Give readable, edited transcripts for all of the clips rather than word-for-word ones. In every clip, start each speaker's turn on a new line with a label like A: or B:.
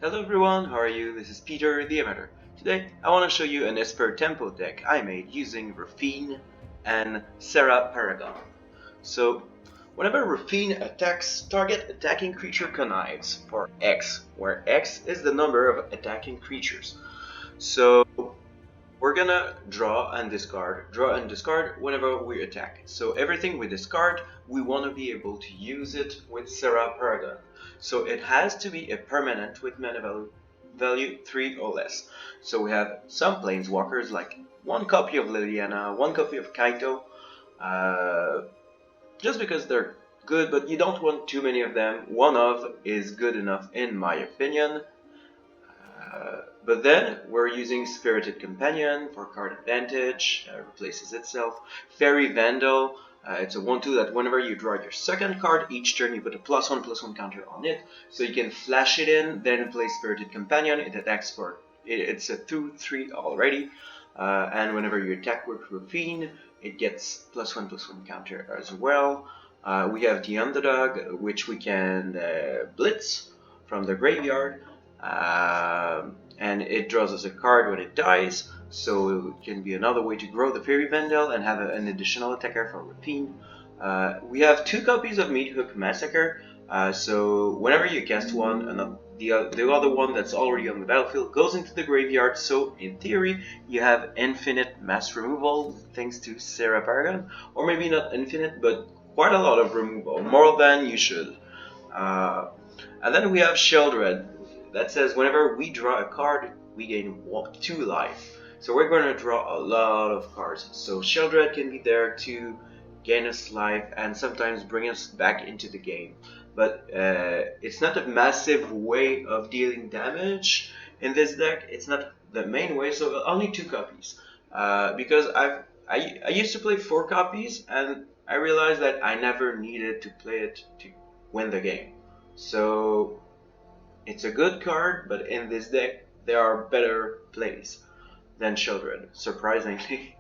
A: Hello everyone, how are you? This is Peter the Emitter. Today I want to show you an Esper Tempo deck I made using Raffine and Serra Paragon. So whenever Raffine attacks, target attacking creature connives for X, where X is the number of attacking creatures. So we're gonna draw and discard whenever we attack. So everything we discard, we want to be able to use it with Serra Paragon. So it has to be a permanent with mana value 3 or less. So we have some planeswalkers like one copy of Liliana, one copy of Kaito, just because they're good, but you don't want too many of them. One of is good enough in my opinion. But then we're using Spirited Companion for card advantage, replaces itself. Fairy Vandal, it's a 1/2 that whenever you draw your second card each turn you put a +1/+1 counter on it, so you can flash it in, then play Spirited Companion. It attacks for, it's a 2/3 already, and whenever you attack with Raffine, it gets +1/+1 counter as well. We have the Underdog, which we can blitz from the graveyard. And it draws us a card when it dies, so it can be another way to grow the Fairy Vandal and have an additional attacker for Raffine. We have 2 copies of Meathook Massacre, so whenever you cast one, and the other one that's already on the battlefield goes into the graveyard, so in theory you have infinite mass removal thanks to Serra Paragon, or maybe not infinite, but quite a lot of removal, more than you should. And then we have Sheoldred. That says whenever we draw a card, we gain 2 life. So we're going to draw a lot of cards. So Sheoldred can be there to gain us life and sometimes bring us back into the game. But it's not a massive way of dealing damage in this deck. It's not the main way, so only 2 copies. Because I used to play 4 copies and I realized that I never needed to play it to win the game. So it's a good card, but in this deck there are better plays than Sheoldred, surprisingly.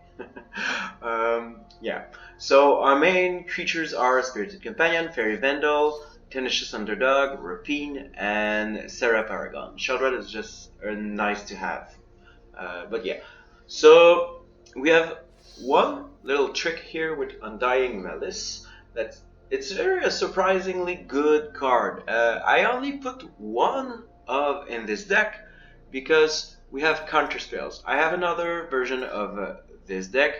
A: Yeah. So our main creatures are Spirited Companion, Fairy Vandal, Tenacious Underdog, Raffine, and Serra Paragon. Sheoldred is just nice to have. But yeah. So we have one little trick here with Undying Malice. It's a surprisingly good card. I only put one of in this deck because we have counter spells. I have another version of this deck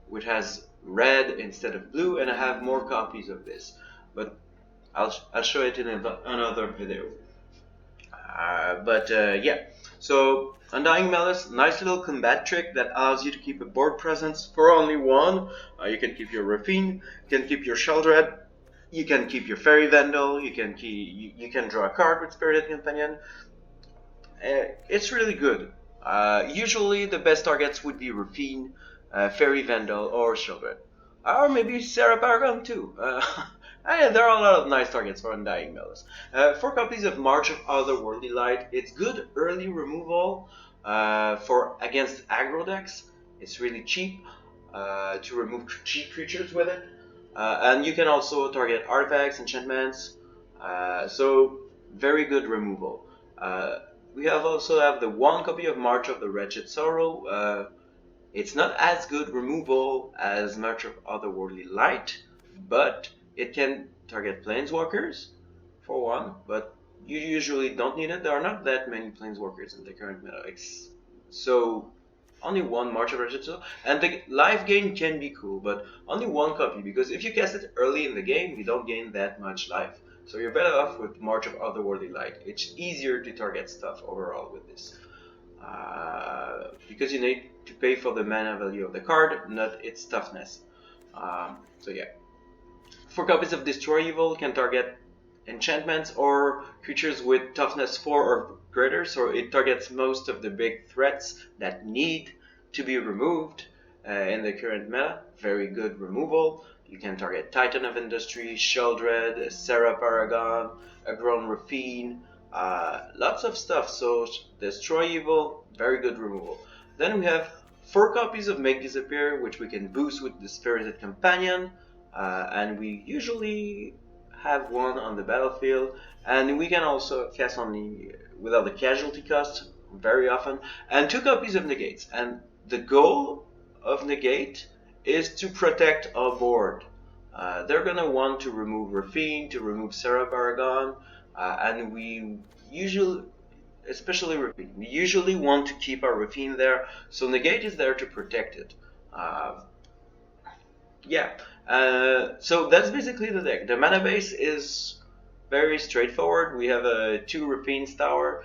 A: which has red instead of blue, and I have more copies of this. But I'll show it in another video. Yeah. So Undying Malice, nice little combat trick that allows you to keep a board presence for only 1. You can keep your Raffine, you can keep your Sheoldred. You can keep your Fairy Vandal, you can draw a card with Spirited Companion. It's really good. Usually the best targets would be Raffine, Fairy Vandal, or Sheoldred. Or maybe Serra Paragon too. There are a lot of nice targets for Undying Malice. 4 copies of March of Otherwordly Light. It's good early removal against aggro decks. It's really cheap to remove cheap creatures with it. And you can also target artifacts, enchantments, so very good removal. We also have the 1 copy of March of the Wretched Sorrow. It's not as good removal as March of Otherworldly Light, but it can target planeswalkers for 1, but you usually don't need it. There are not that many planeswalkers in the current meta, so only 1 March of Wretched Sorrow, and the life gain can be cool, but only 1 copy, because if you cast it early in the game, you don't gain that much life. So you're better off with March of Otherworldly Light. It's easier to target stuff overall with this, because you need to pay for the mana value of the card, not its toughness. So yeah. 4 copies of Destroy Evil can target enchantments or creatures with toughness 4 or greater, so it targets most of the big threats that need to be removed in the current meta. Very good removal. You can target Titan of Industry, Sheoldred, Serra Paragon, a grown Raffine, lots of stuff. So Destroy Evil, very good removal. Then we have 4 copies of Make Disappear, which we can boost with the Spirited Companion, and we usually have one on the battlefield, and we can also cast on the without the casualty cost very often, and 2 copies of negates. And the goal of negate is to protect our board. They're gonna want to remove Raffine, to remove Serra Paragon, and we usually, especially Raffine, we usually want to keep our Raffine there, so negate is there to protect it. So that's basically the deck. The mana base is very straightforward. We have a 2 Raffine's tower.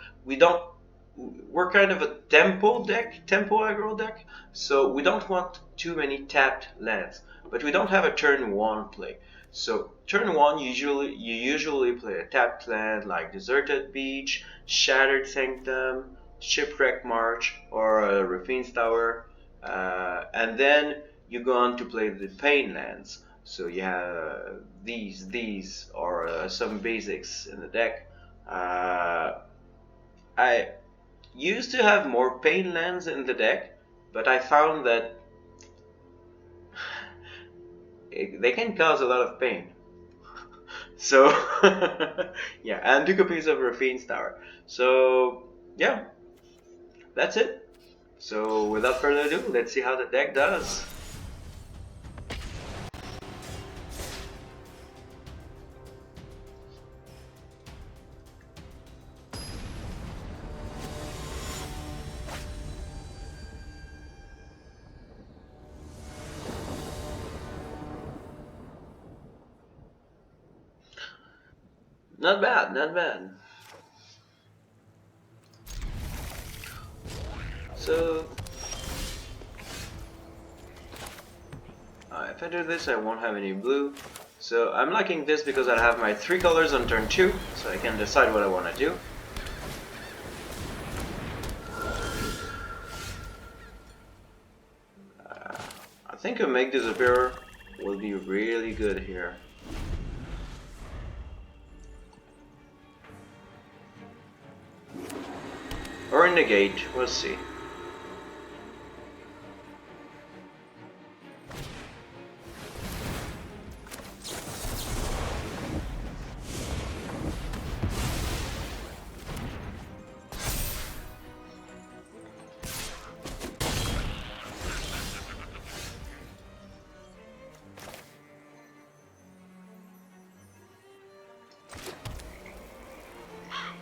A: We're kind of a tempo aggro deck, so we don't want too many tapped lands, but we don't have a turn 1 play. So turn 1, you usually play a tapped land like Deserted Beach, Shattered Sanctum, Shipwreck March, or a Raffine's Tower, and then you go on to play the pain lands. So you have these, or some basics in the deck. I used to have more pain lands in the deck, but I found that they can cause a lot of pain. So yeah, and 2 copies of Raffine's Tower. So yeah, that's it. So without further ado, let's see how the deck does. Not bad, not bad. So if I do this, I won't have any blue. So I'm liking this because I have my 3 colors on turn 2, so I can decide what I want to do. I think a Make Disappear will be really good here. Or negate, we'll see.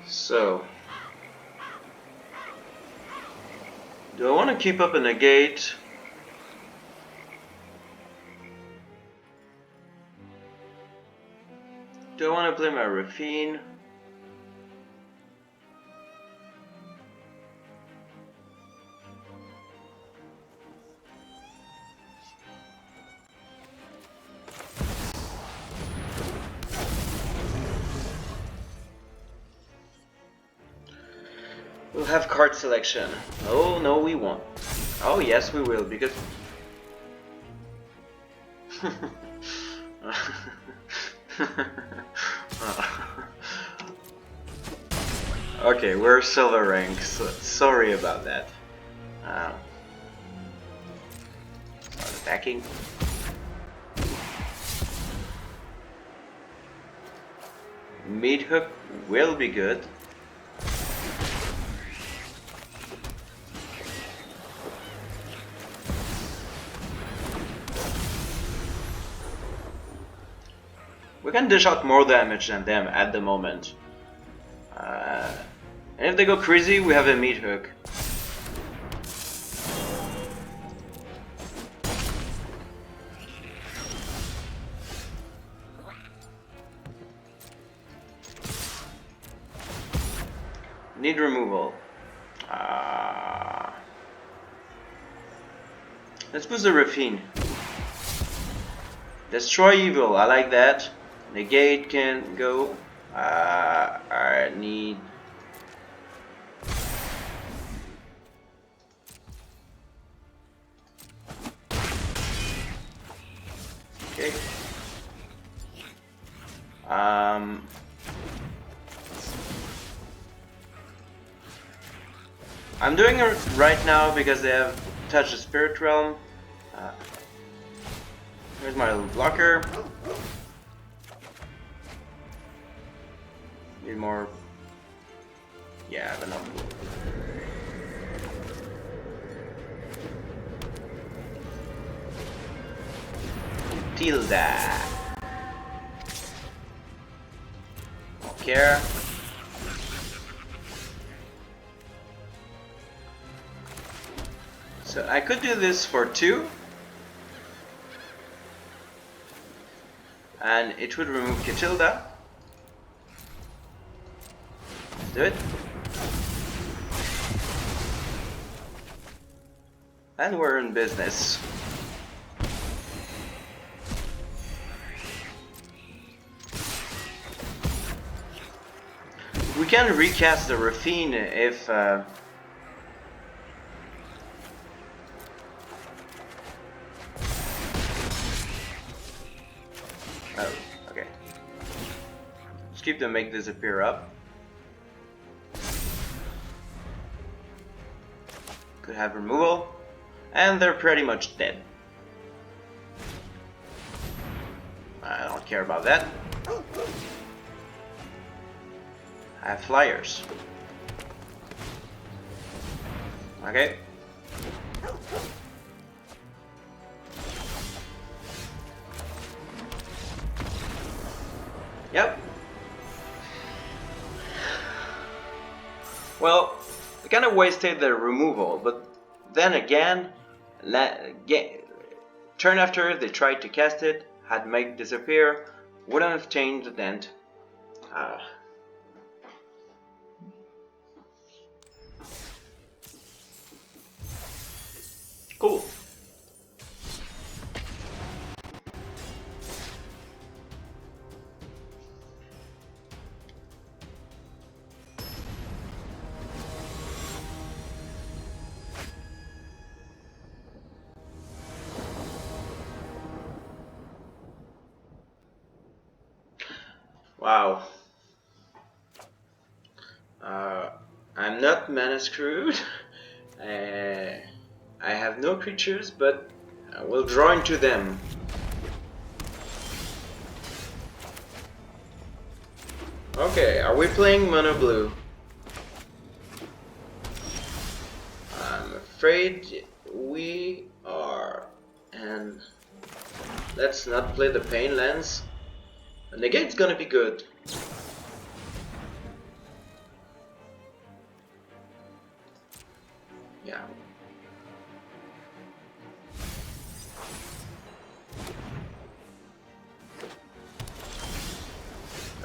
A: So do I want to keep up a negate? Do I want to play my Raffine? We'll have card selection. Oh no, we won't. Oh yes, we will, because okay, we're silver rank, so sorry about that. Start attacking. Meat hook will be good. We can dish out more damage than them at the moment. And if they go crazy, we have a meat hook. Need removal. Let's boost the Raffine. Destroy evil, I like that. Negate can go. I need. Okay. I'm doing it right now because they have touched the Spirit Realm. Here's my little blocker. Need more. Yeah, I have enough. Tilda. Don't care. So I could do this for 2. And it would remove Ketilda. Let's do it. And we're in business. We can recast the Raffine if oh, okay. Just keep the make disappear up. Could have removal. And they're pretty much dead. I don't care about that. I have flyers. Okay. Yep. Well, I kind of wasted the removal, but then again, turn after they tried to cast it, had make disappear, wouldn't have changed the dent. Cool. Wow. I'm not mana screwed. I have no creatures, but I will draw into them. Okay, are we playing mono blue? I'm afraid we are. And let's not play the pain lens. The negate's gonna be good. Yeah.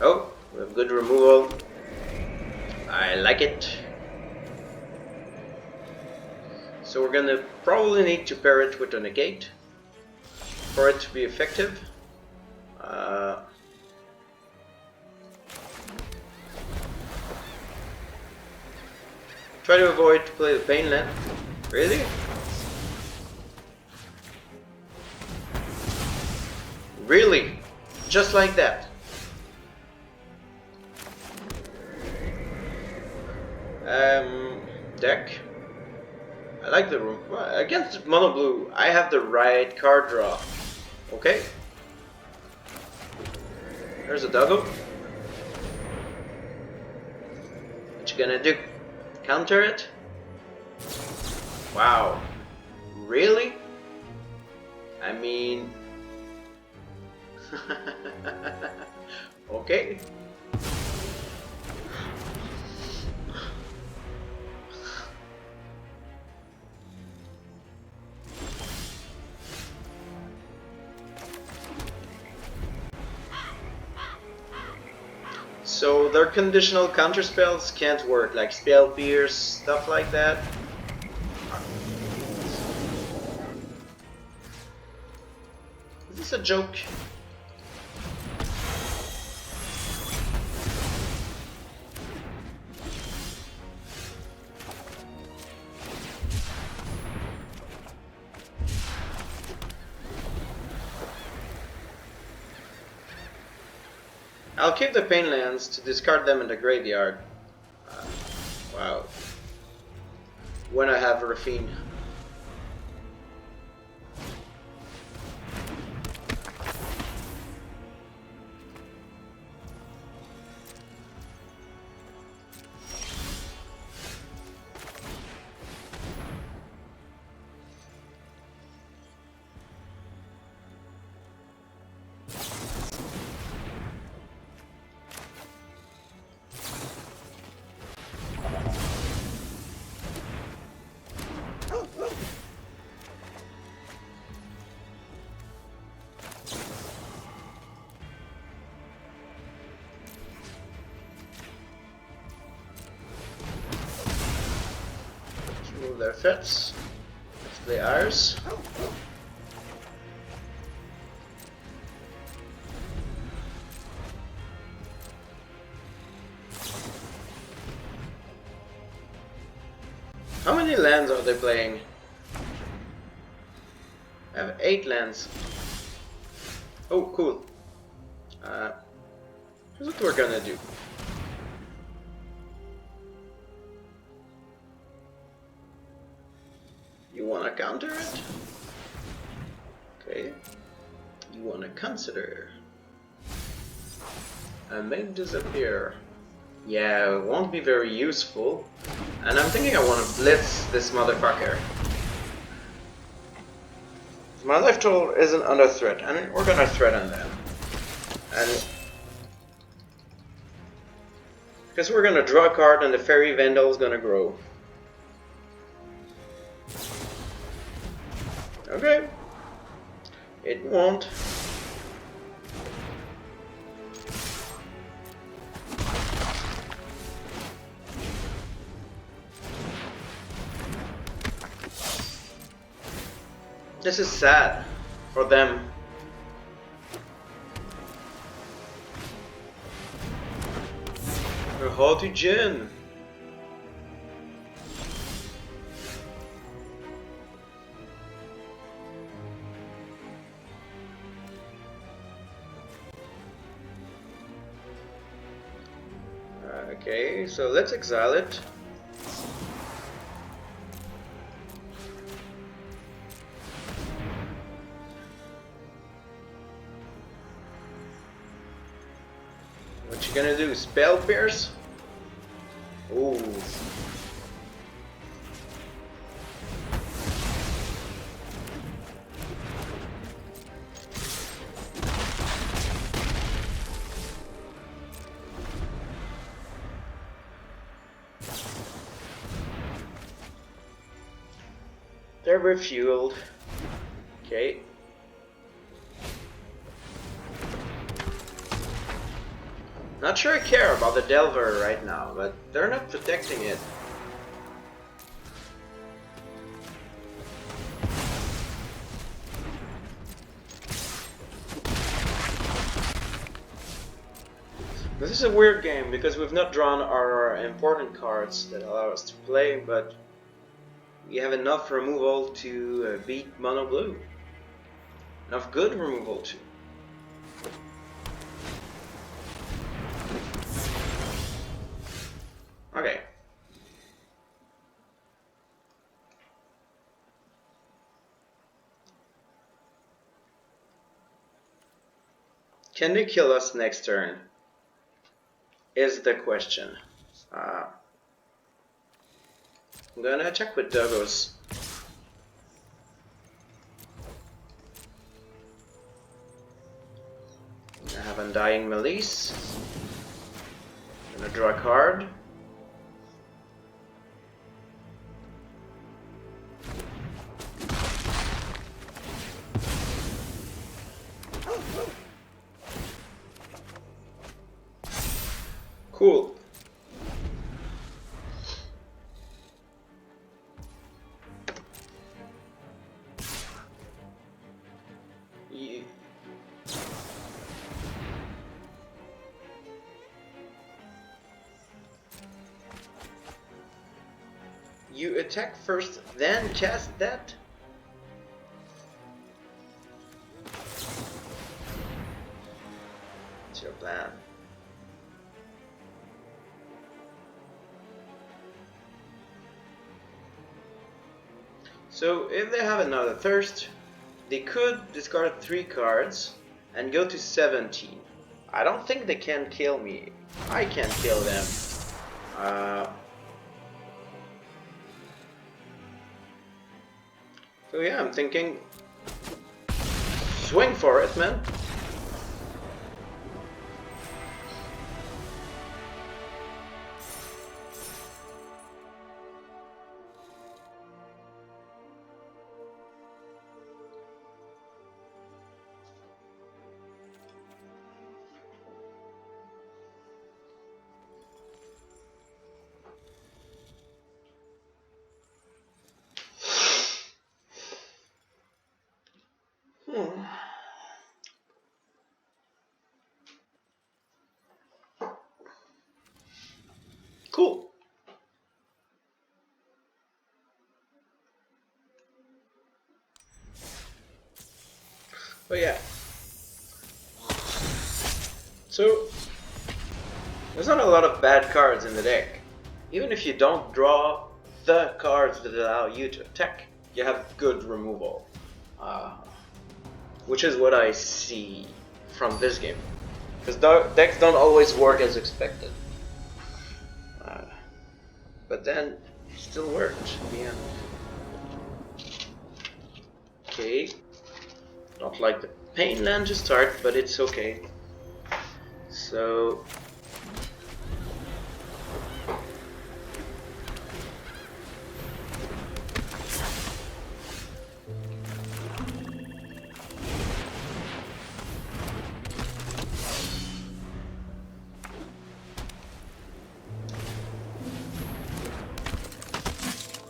A: Oh, we have good removal. I like it. So we're gonna probably need to pair it with a negate for it to be effective. Try to avoid to play the pain land. Really? Really? Just like that? Deck. I like the room. Well, against mono blue, I have the right card draw. Okay. There's a doggo. What you gonna do? Counter it? Wow. Really? I mean... okay. So their conditional counter spells can't work, like Spell Pierce, stuff like that. Is this a joke? I'll keep the pain lands to discard them in the graveyard. Wow. When I have Raffine. their threats. Let's play ours. How many lands are they playing? I have 8 lands. Oh, cool. Here's what we're gonna do. You wanna counter it? Okay. You wanna consider. And make disappear. Yeah, it won't be very useful. And I'm thinking I wanna blitz this motherfucker. My life total isn't under threat, and we're gonna threaten them. And because we're gonna draw a card and the Fairy Vandal is gonna grow. Okay. It won't. This is sad for them. A haughty Jin. Okay, so let's exile it. What you gonna do? Spell Pierce? Ooh. They're refueled. Okay. Not sure I care about the Delver right now, but they're not protecting it. This is a weird game because we've not drawn our important cards that allow us to play, but we have enough removal to beat Mono Blue. Enough good removal too. Okay. Can they kill us next turn? Is the question. I'm gonna check with Doggos. I have Undying Malice. I'm gonna draw a card. Cool. You attack first, then cast that? What's your plan? So if they have another thirst, they could discard 3 cards and go to 17. I don't think they can kill me. I can kill them. So yeah, I'm thinking swing for it, man. Cool. But yeah. So, there's not a lot of bad cards in the deck. Even if you don't draw the cards that allow you to attack, you have good removal. Which is what I see from this game. Because decks don't always work as expected. But then, it still worked in the end. Okay. Not like the pain land to start, but it's okay. So...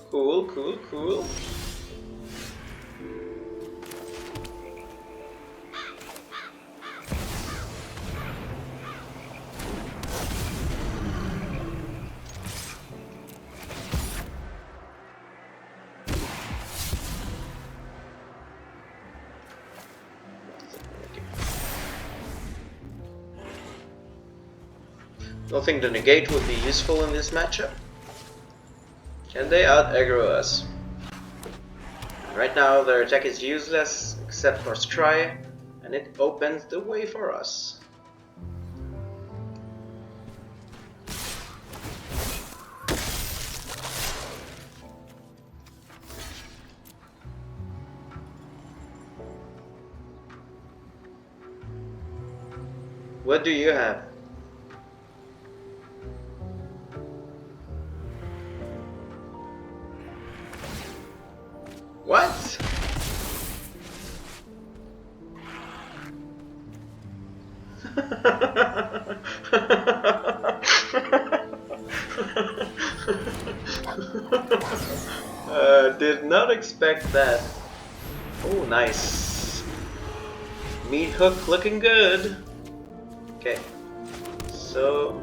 A: Cool, cool, cool. Don't think the negate would be useful in this matchup. Can they out aggro us? Right now their attack is useless except for Scry, and it opens the way for us. What do you have? What? Did not expect that. Oh, nice. Meat hook looking good. Okay. So...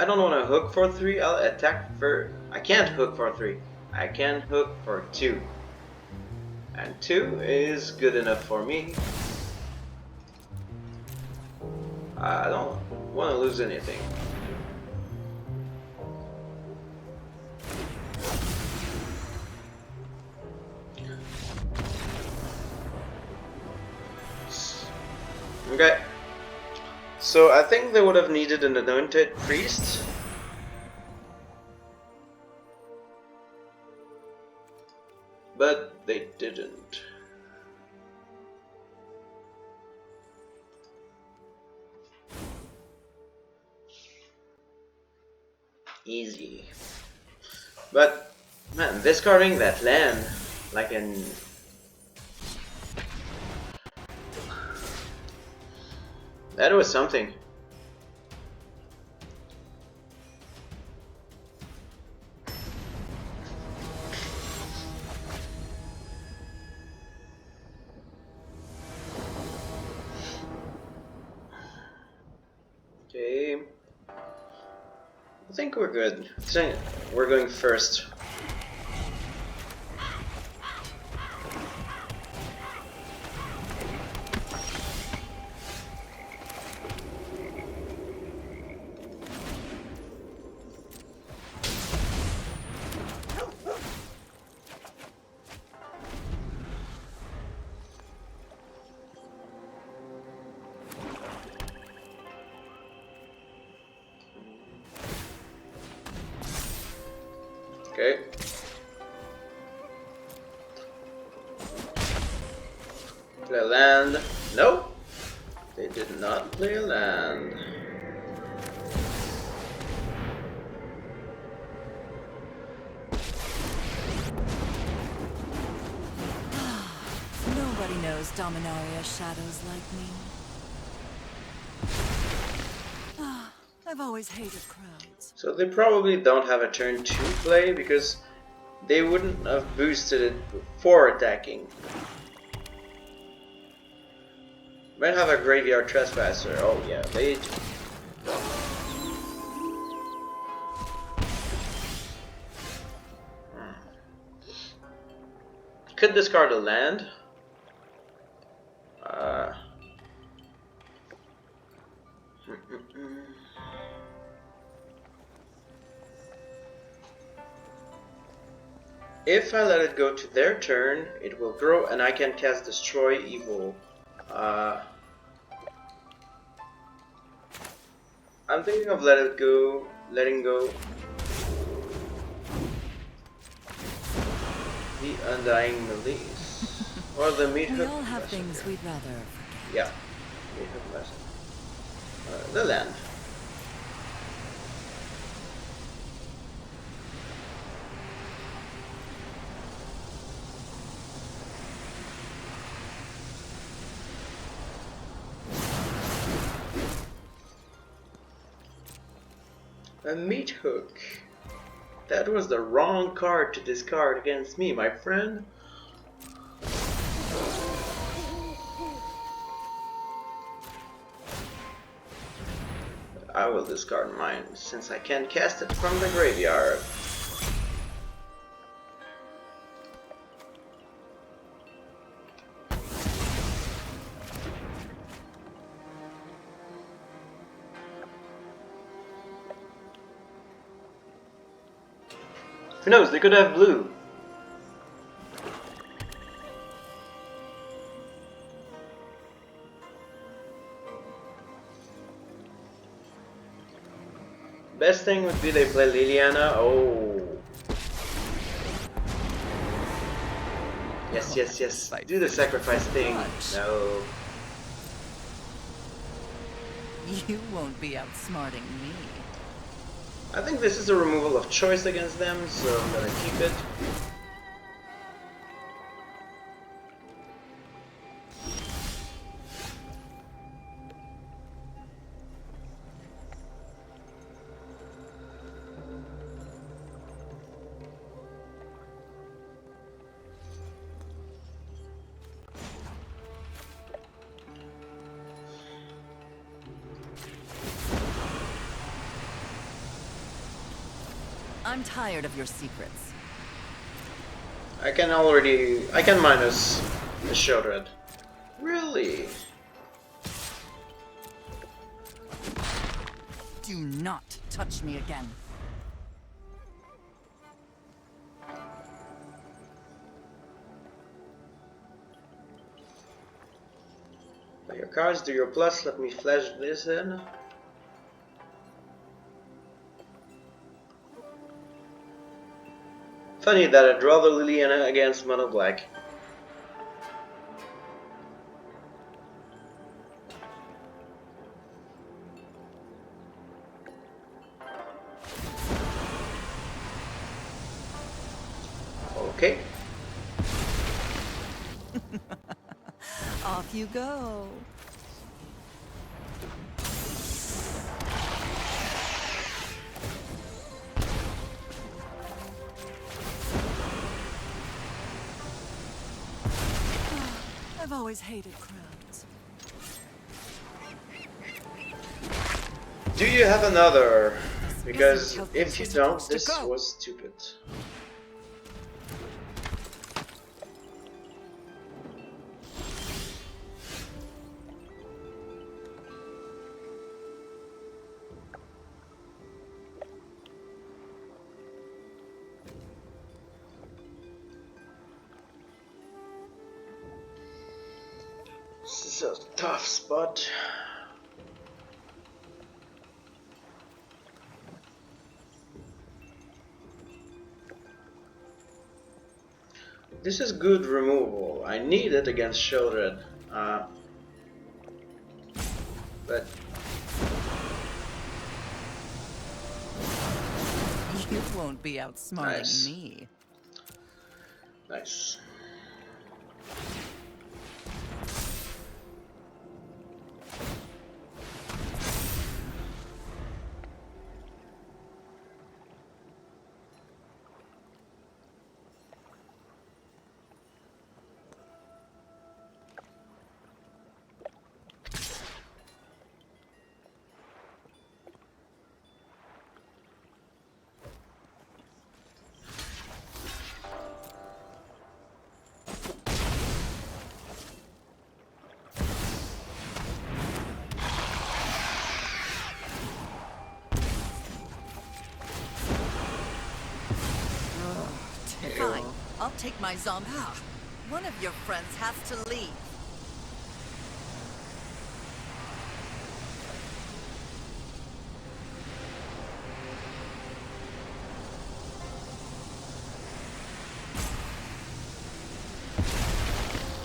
A: I don't want to hook for 3, I'll attack for... I can't hook for 3. I can hook for 2. And 2 is good enough for me. I don't want to lose anything. Okay. So I think they would have needed an anointed priest. But they didn't. Easy. But man, discarding that land like an... That was something. Okay. I think we're good. So we're going first. Okay. Play a land. No, they did not play a land.
B: Nobody knows Dominaria shadows like me. I've always hated crowds.
A: So they probably don't have a turn 2 play because they wouldn't have boosted it before attacking. Might have a graveyard trespasser. Oh yeah, they do. Could discard a land. If I let it go to their turn, it will grow and I can cast Destroy Evil. I'm thinking of letting go the Undying Malice. Or the Meat Hook.
B: We all have things we'd rather forget.
A: Yeah. Meat Hook lesson. The land. A Meat Hook. That was the wrong card to discard against me, my friend. I will discard mine, since I can't cast it from the graveyard. Who knows, they could have blue. Best thing would be they play Liliana. Oh. Yes, yes, yes. Do the sacrifice thing. No.
B: You won't be outsmarting me.
A: I think this is a removal of choice against them, so I'm gonna keep it.
B: I'm tired of your secrets.
A: I can minus the Sheoldred. Really?
B: Do not touch me again.
A: Play your cards, do your plus, let me flash this in. Funny that I draw the Liliana against mono black. Okay.
B: Off you go. I've always hated crowds.
A: Do you have another? Because if you don't, this was stupid. This is a tough spot. This is good removal. I need it against Sheoldred. But
B: You won't be outsmarting me.
A: Nice.
B: take my zombie. One of your friends has to leave.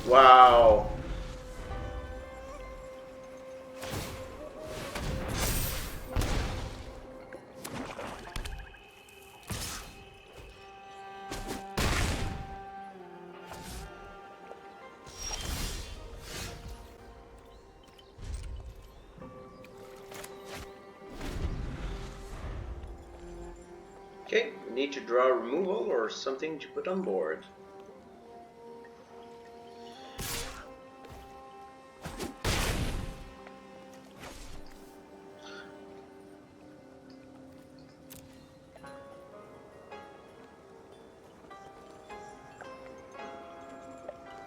A: Wow. Okay, we need to draw removal or something to put on board.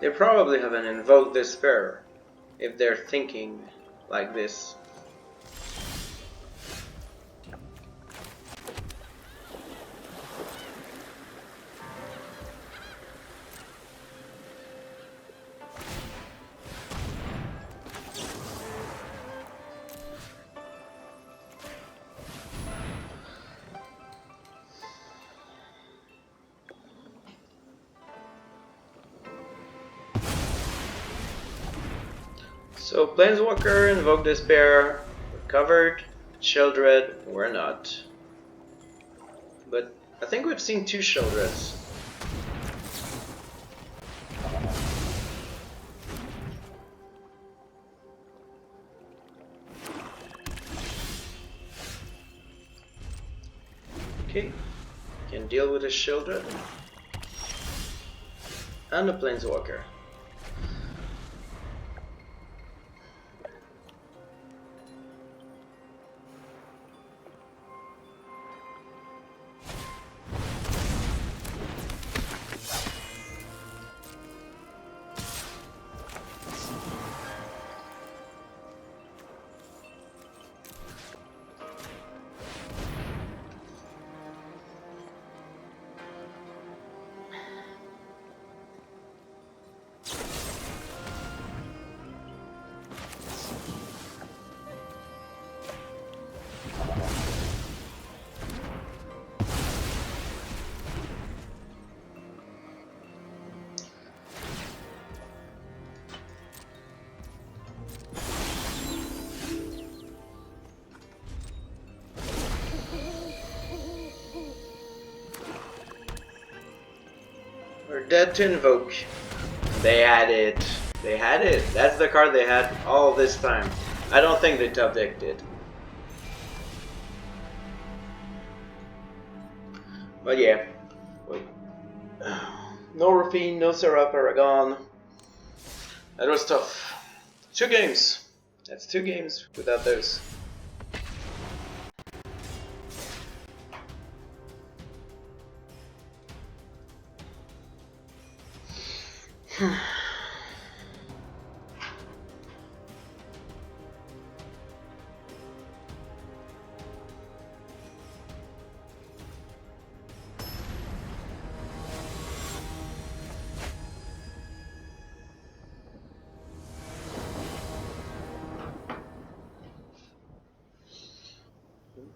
A: They probably haven't invoked Despair if they're thinking like this. So Planeswalker, Invoke Despair, we're covered. Sheoldred, we're not. But I think we've seen 2 Sheoldreds. Okay, can deal with a Sheoldred and a Planeswalker. We're dead to invoke. They had it. They had it. That's the card they had all this time. I don't think they top decked it. But yeah. Wait. No Raffine, no Serra Paragon. That was tough. 2 games. That's 2 games without those.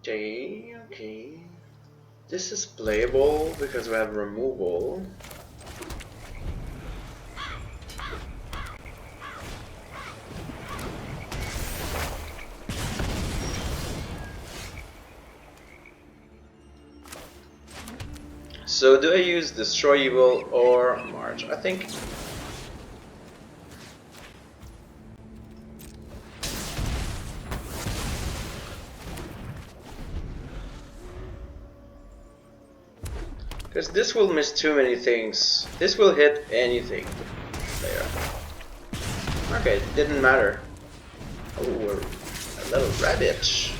A: Okay. This is playable because we have removal. So do I use Destroy Evil or March? I think because this will miss too many things. This will hit anything there. Okay, it didn't matter. Oh, a little rabbit.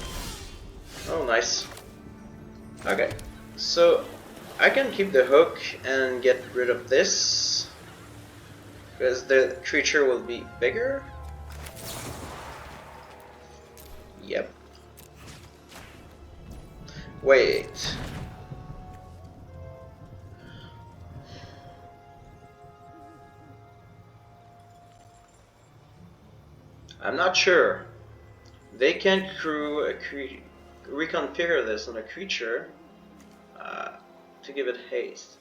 A: Oh, nice. Okay, so I can keep the hook and get rid of this because the creature will be bigger. Yep. Wait. I'm not sure. They can reconfigure this on a creature to give it haste.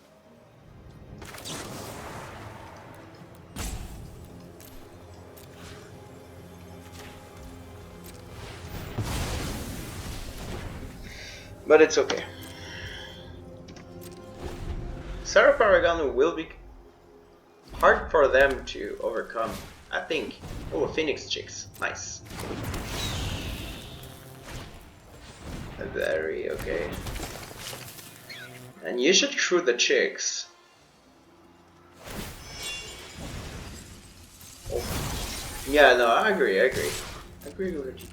A: But it's okay. Serra Paragon will be hard for them to overcome, I think. Oh, Phoenix Chicks. Nice. Very okay. And you should crew the chicks. Oh. Yeah, no, I agree with you.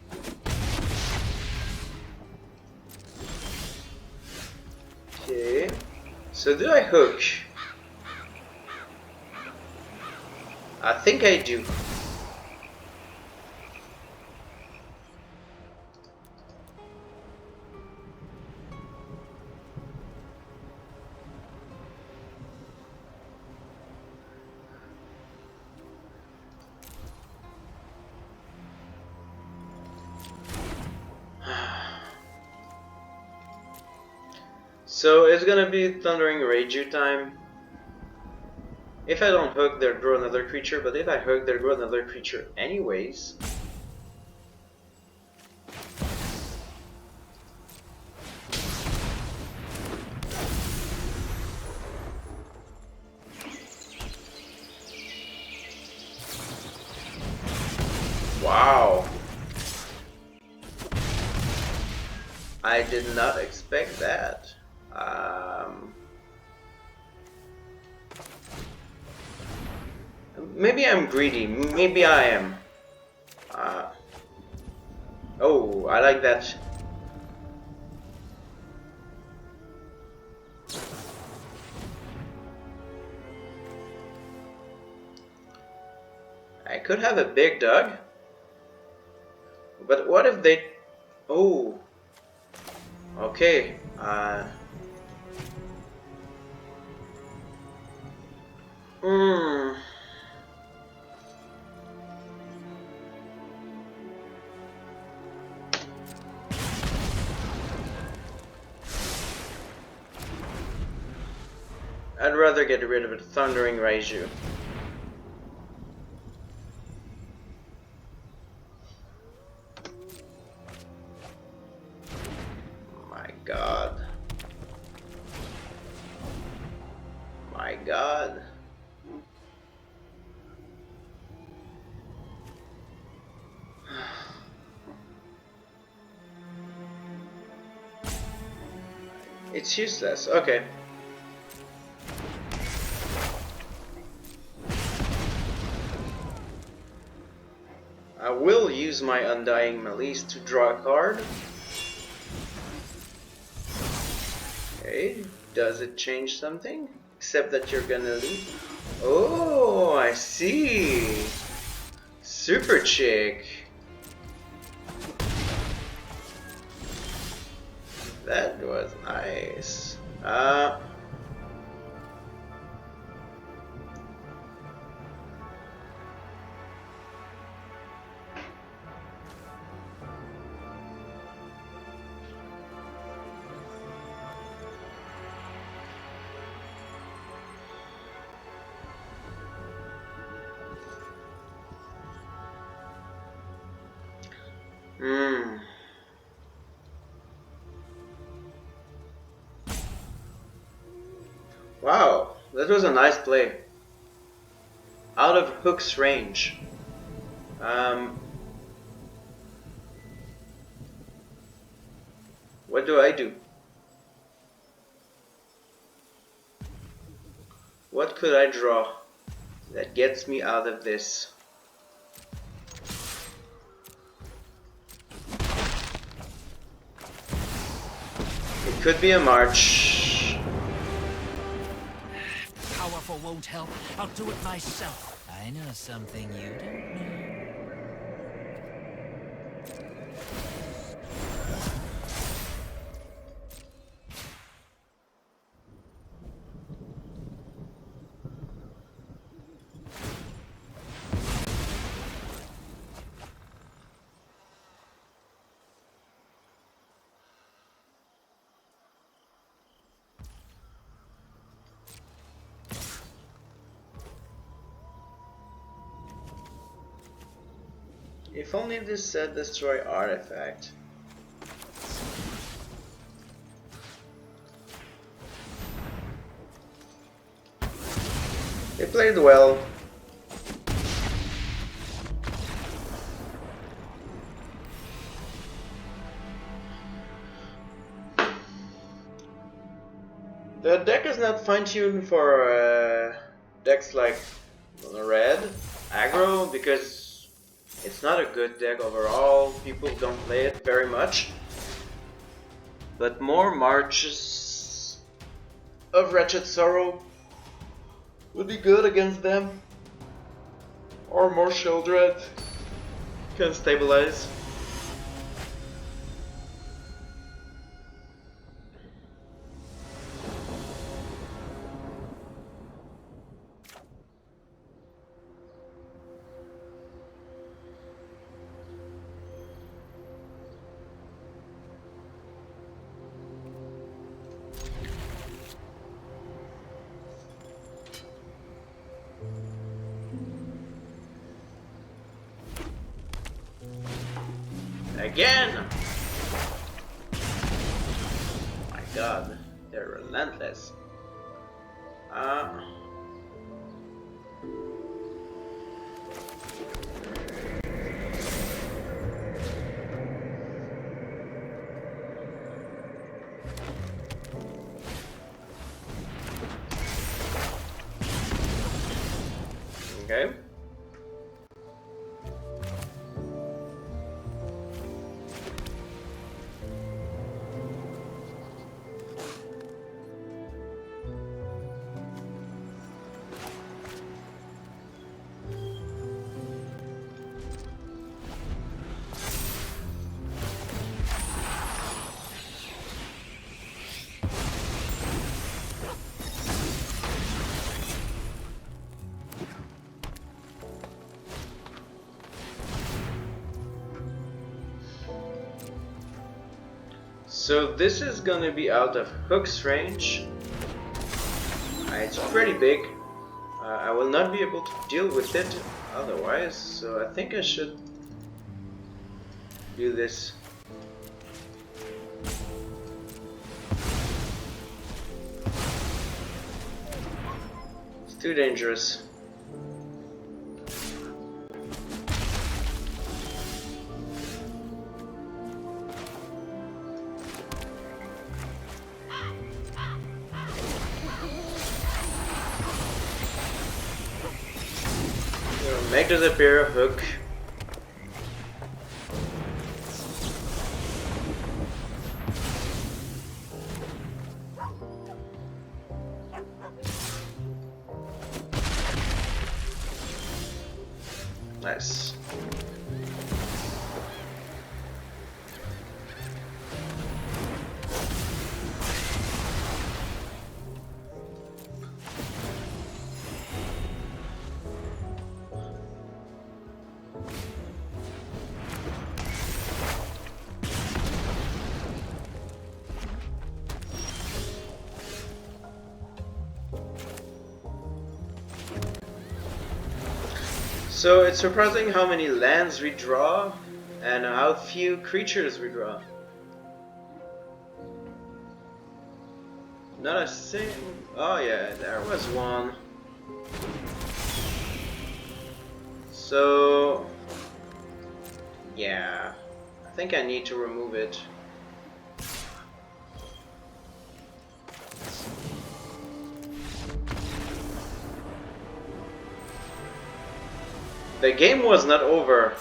A: Okay. So do I hook? I think I do. So it's gonna be Thundering Rageu time. If I don't hook, they'll draw another creature, but if I hook, they'll draw another creature anyways. Wow. I did not expect that. Maybe I'm greedy. Maybe I am. Oh, I like that. I could have a big dog. But what if they... Oh. Okay. I'd rather get rid of a Thundering Rageu. My god. My god. It's useless. Okay. I will use my Undying Malice to draw a card. Okay, does it change something? Except that you're gonna leave. Oh, I see. Super Chick. That was nice. Wow, that was a nice play. Out of Hook's range. What do I do? What could I draw that gets me out of this? It could be a march.
C: Powerful won't help. I'll do it myself. I know something you don't know.
A: If only this said destroy artifact. They played well. The deck is not fine-tuned for decks like Red Aggro because it's not a good deck overall. People don't play it very much. But more Marches of Wretched Sorrow would be good against them. Or more Sheoldred can stabilize. Again! My god, they're relentless. Okay. So this is gonna be out of Hook's range. It's pretty big. I will not be able to deal with it otherwise, so I think I should do this. It's too dangerous. Make disappear a hook. Nice. So it's surprising how many lands we draw and how few creatures we draw. Not a single... Oh yeah, there was one. So... yeah, I think I need to remove it. The game was not over.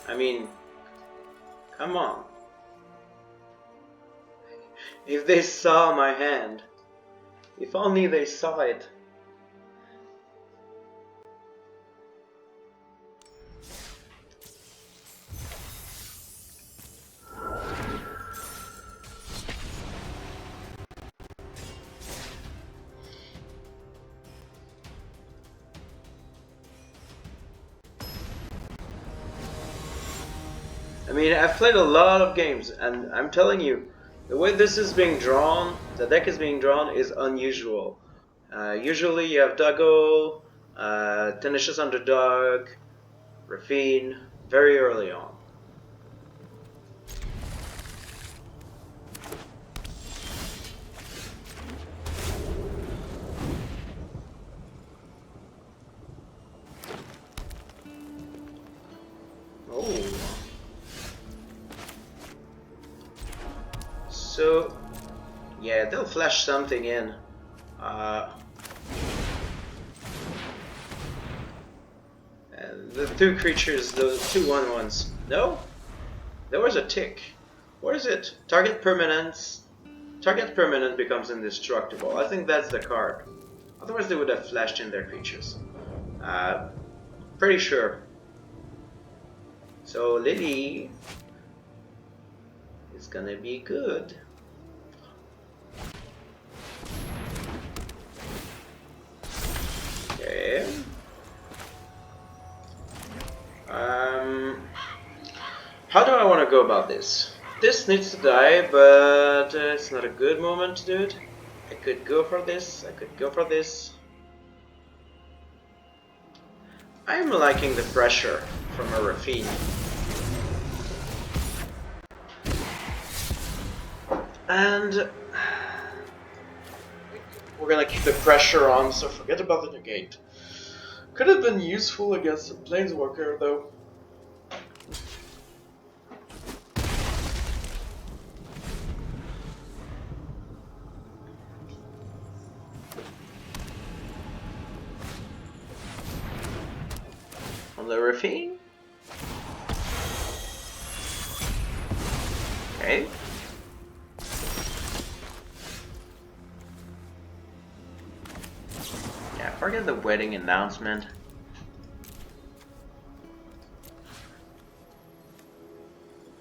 A: I mean, come on. If they saw my hand. If only they saw it. I mean, I've played a lot of games, and I'm telling you, the way this is being drawn, the deck is being drawn, is unusual. Usually you have Duggle, Tenacious Underdog, Raffine, very early on. So, yeah, they'll flash something in. And the two creatures, the 2/1/1s. No? There was a tick. What is it? Target permanent becomes indestructible. I think that's the card. Otherwise they would have flashed in their creatures. Pretty sure. So Lily is gonna be good. Okay. How do I want to go about this? This needs to die, but it's not a good moment to do it. I could go for this, I could go for this. I'm liking the pressure from a Raffine. And we're gonna keep the pressure on, so forget about the negate. Could have been useful against a Planeswalker though. On the Raffine? Okay. Yeah, forget the wedding announcement.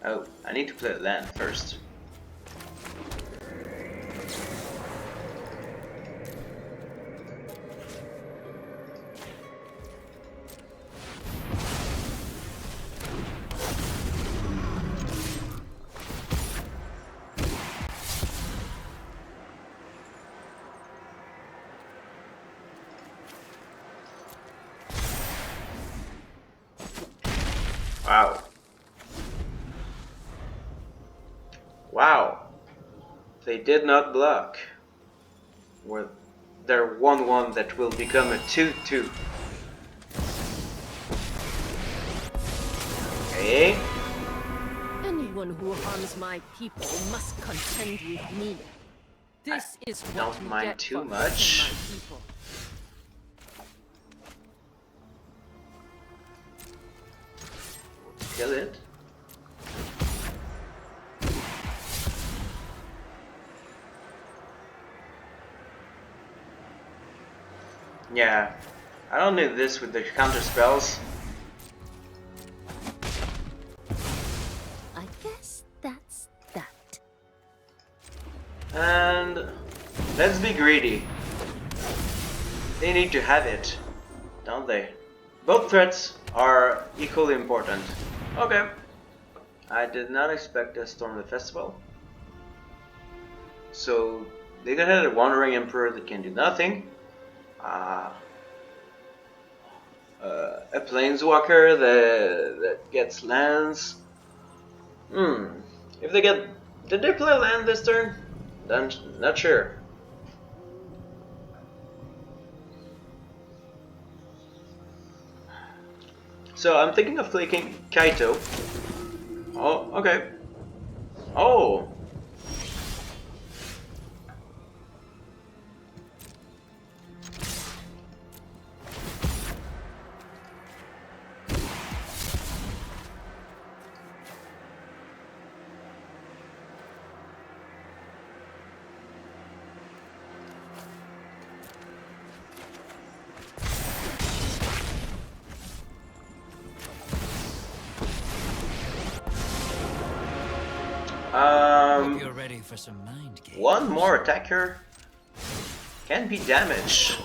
A: Oh, I need to play the land first. Wow. Wow. They did not block. With their 1/1 that will become a 2/2. Okay.
D: Anyone who harms my people must contend with me. This is what
A: Don't
D: you
A: mind
D: get
A: too
D: for
A: much.
D: hurting my people.
A: Kill it. Yeah, I don't need this with the counter spells.
D: I guess that's that.
A: And let's be greedy. They need to have it, don't they? Both threats are equally important. Okay. I did not expect a Storm the Festival. So they can have a Wandering Emperor that can do nothing. A Planeswalker that gets lands. If they get... Did they play land this turn? Not sure. So I'm thinking of clicking Kaito. Oh, okay. Oh!
C: Hope you're ready for some mind games.
A: One more attacker can be damaged.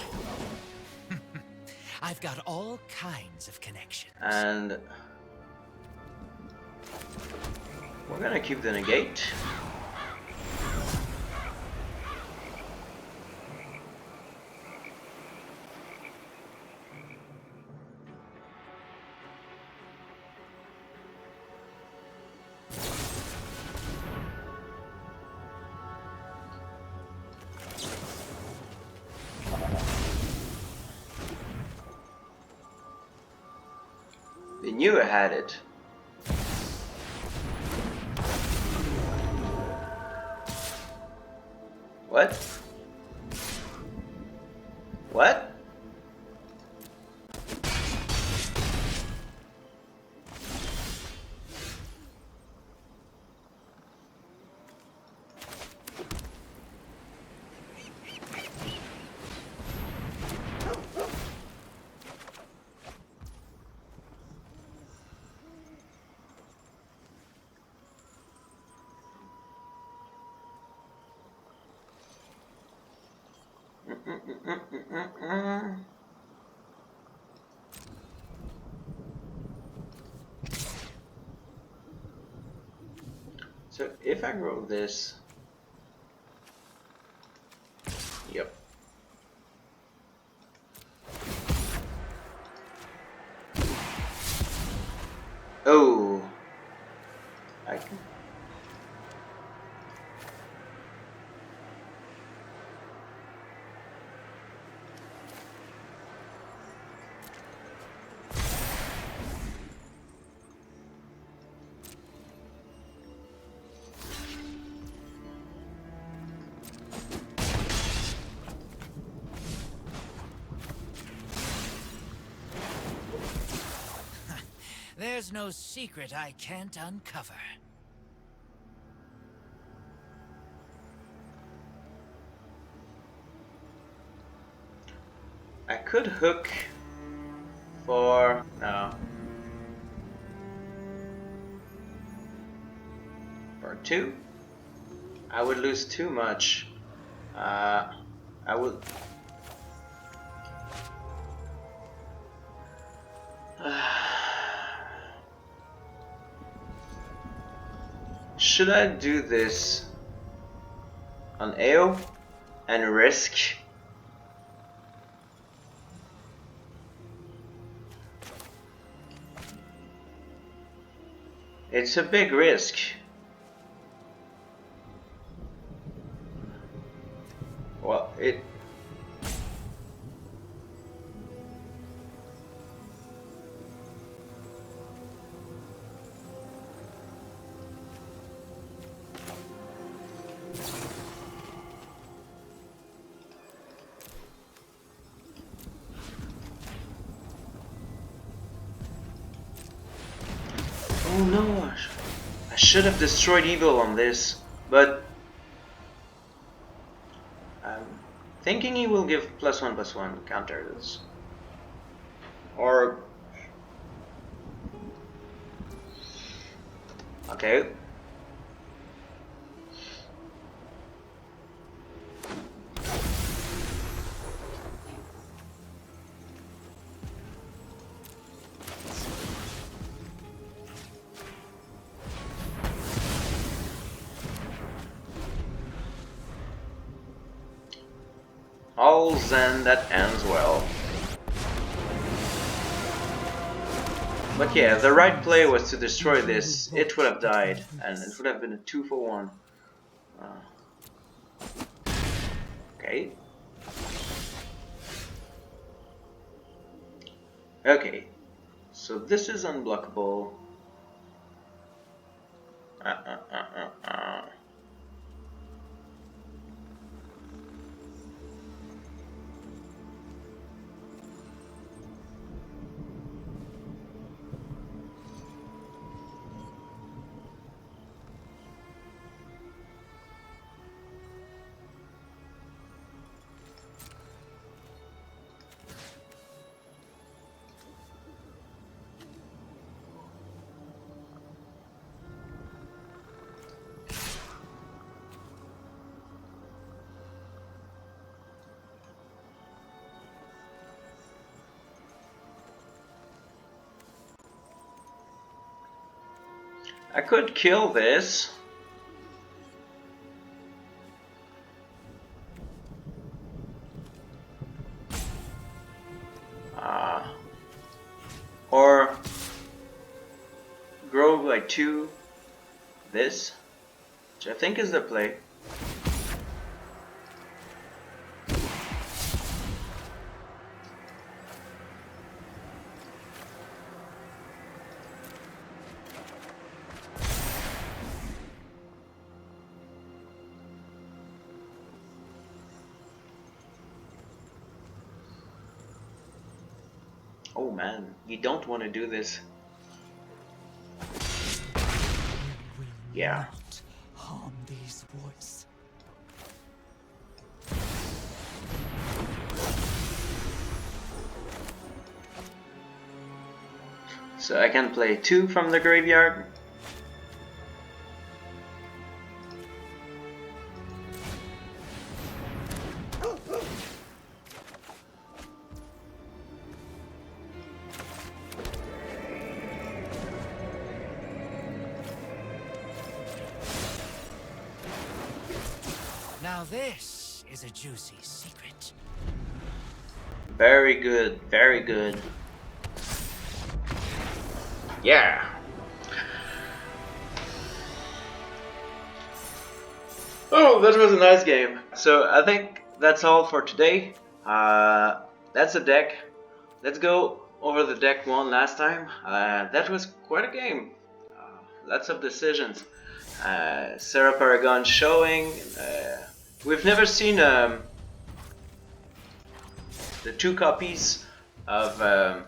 C: I've got all kinds of connections.
A: And we're gonna keep the negate. knew I had it. What? What? So if I grow this, yep. Oh, I can.
C: There's no secret I can't uncover.
A: I could hook for no. For 2. I would lose too much. I would. Should I do this on AO and risk? It's a big risk. Well, it. Oh no, I should have destroyed evil on this, but I'm thinking he will give +1/+1 counters. Or okay. All Zen, that ends well. But yeah, the right play was to destroy this. It would have died, and it would have been a 2-for-1. Okay. Okay. So this is unblockable. I could kill this. Or grow by 2 this, which I think is the play. Oh man, you don't want to do this. Yeah.
C: Not harm these woods.
A: So I can play 2 from the graveyard.
C: Now this is a juicy secret.
A: Very good, very good. Yeah. Oh, that was a nice game. So I think that's all for today. That's the deck. Let's go over the deck one last time. That was quite a game. Lots of decisions. Serra Paragon showing. We've never seen the 2 copies of.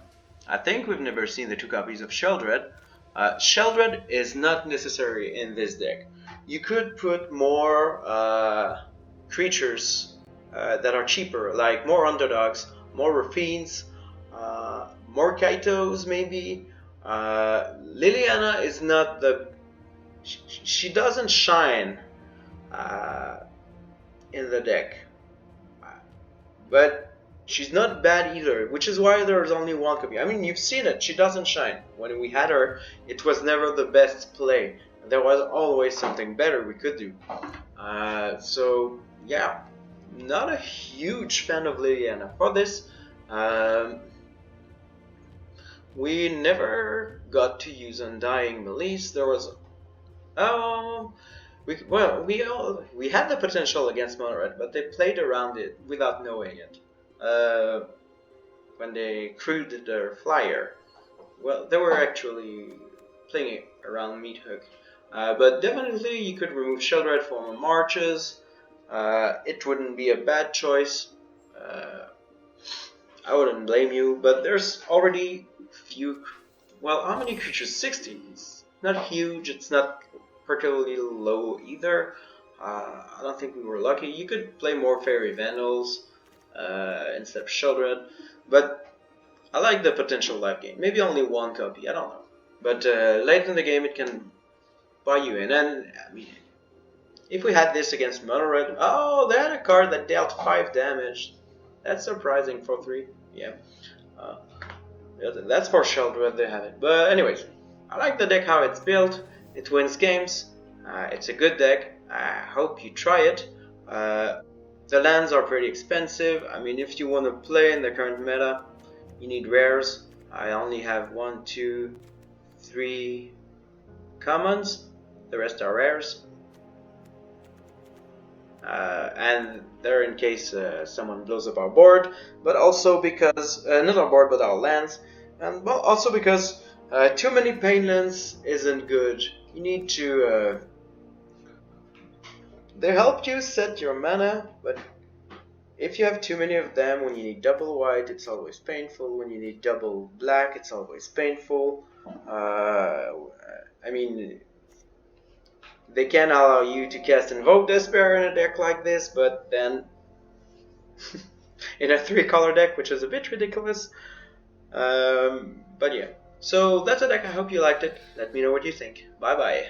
A: I think we've never seen the 2 copies of Sheoldred. Sheoldred is not necessary in this deck. You could put more creatures that are cheaper, like more underdogs, more Raffines, more Kaitos maybe. Liliana is not the... She doesn't shine in the deck. But she's not bad either, which is why there's only 1 copy. I mean, you've seen it, she doesn't shine. When we had her, it was never the best play. There was always something better we could do. So, yeah, not a huge fan of Liliana. For this, we never got to use Undying Malice. There was... we had the potential against Mono Red, but they played around it without knowing it. When they crewed their flyer, well, they were actually playing around Meat Hook. But definitely you could remove Sheoldred from marches. It wouldn't be a bad choice. I wouldn't blame you, but there's already few... Well, how many creatures? 60. It's not huge, it's not particularly low either. I don't think we were lucky. You could play more Fairy Vandals instead of Sheoldred, but I like the potential live game. Maybe only 1 copy, I don't know. But late in the game it can buy you in. And I mean, if we had this against Mono Red, oh, they had a card that dealt 5 damage. That's surprising for 3. Yeah. That's for Sheoldred, they have it. But anyways, I like the deck, how it's built. It wins games. It's a good deck. I hope you try it. The lands are pretty expensive. I mean, if you want to play in the current meta, you need rares. I only have 1, 2, 3 commons. The rest are rares. And they're in case someone blows up our board, but also because not our board but our lands, and well, also because too many pain lands isn't good. You need to they help you set your mana, but if you have too many of them, when you need double white, it's always painful. When you need double black, it's always painful. I mean, they can allow you to cast Invoke Despair in a deck like this, but then in a 3-color deck, which is a bit ridiculous. But yeah, so that's a deck. I hope you liked it. Let me know what you think. Bye bye.